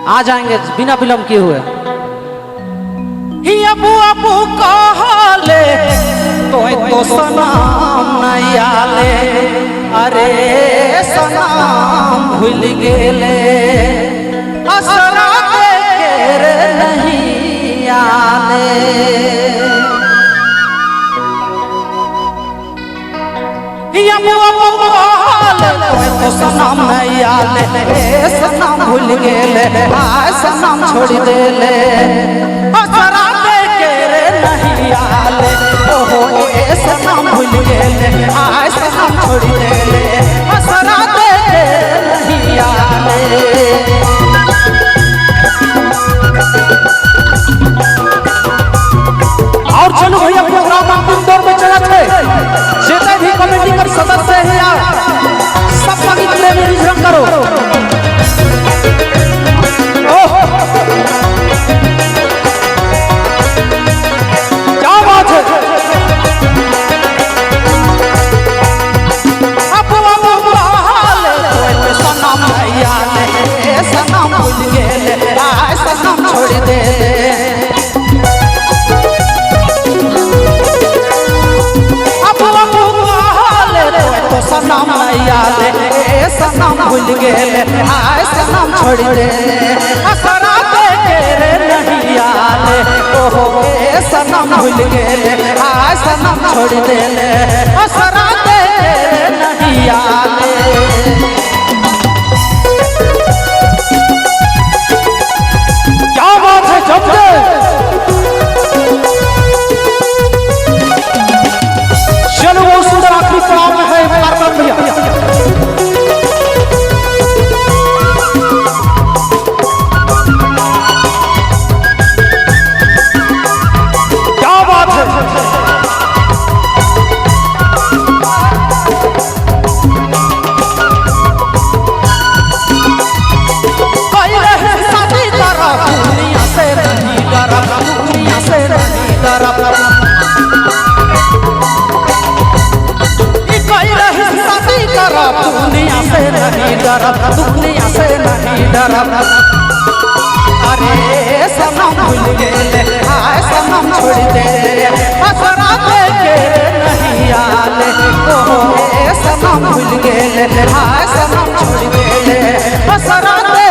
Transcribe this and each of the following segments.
आ जाएंगे बिना विलम्ब किए हुए। अबू अबू कहले तो सनम नहीं आले, अरे सनम भूल गेले असरा के नहीं आले। अबू अबू कहले तो सनम नहीं आले, सनम भूल गेले आय सनम छोड़ देले असरा नहीं आले। ओहो ए सनम भूल गेले आय सनम छोड़ देले असरा नहीं आले। और चलो भैया प्रोग्राम अंतिम दौर में चला थे। जितने भी कमेटी के सदस्य हैं यार सब संगीत प्रेमी विजृंभ करो। क्या बात है। सनम नहीं आले, सनम भूल गेले आय सनम छोड़ देले सनम नहीं आले, सनम भूल गेले आय सनम छोड़ देले असरा के नहीं आले। ओहो ए सनम भूल गेले आय सनम छोड़ देले असरा के नहीं आले। क्या बात है। जमके चलो वो सुंदर आखिरी पड़ाव में है कारकन भैया। क्या बात है। कोई रहे शादी करा दुनिया से नहीं डरा, दुनिया से नहीं डरा। दुनिया से नहीं डरा, दुनिया से नहीं डरा। अरे सनम भूल गेले आय सनम छोड़ देले असरा के नहीं आले। ओहो ए सनम भूल गेले आय सनम छोड़ देले असरा के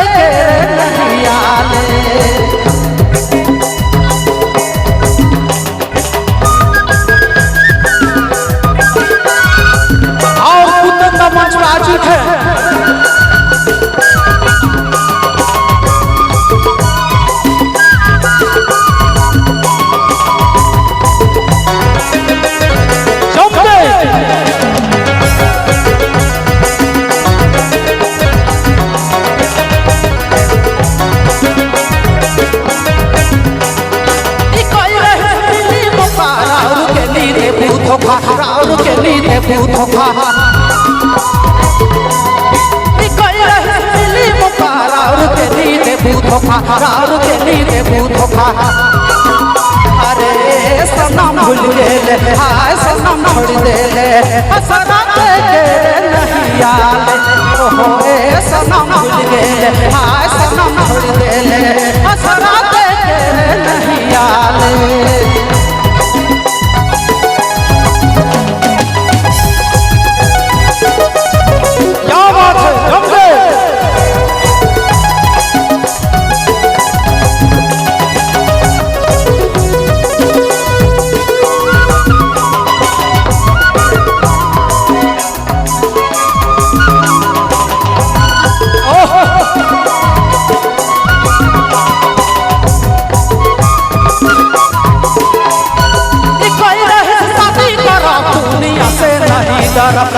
नहीं आले। मंच है। राउर के नीरे पूथोखा राउर के नीरे पूथोखा। अरे सनम भूल गेले आय सनम छोड़ देले असरा के नहीं आले। ओहो ए सनम भूल गेले आय सनम छोड़ देले असरा के नहीं आले। क्या बात है। जमके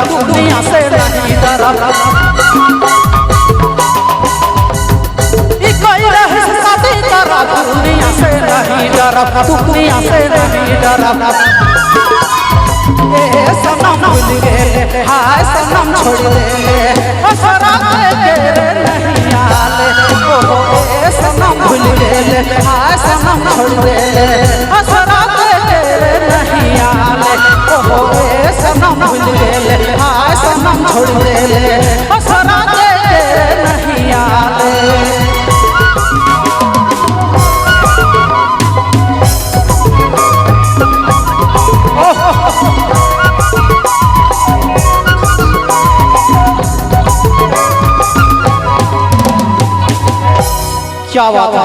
दुनिया से नहीं डरा। कोई रहे शादी करा दुनिया से नहीं डरा, दुनिया से नहीं डरा। ए सनम भूल गेले हाय सनम छोड़ देले असरा के नहीं आले। ओहो ए सनम भूल गेले हाय सनम छोड़ देले असरा के नहीं आले। ओहो ए सनम भूल गेले हाय सनम छोड़ देले असरा के नहीं आले। क्या बात है।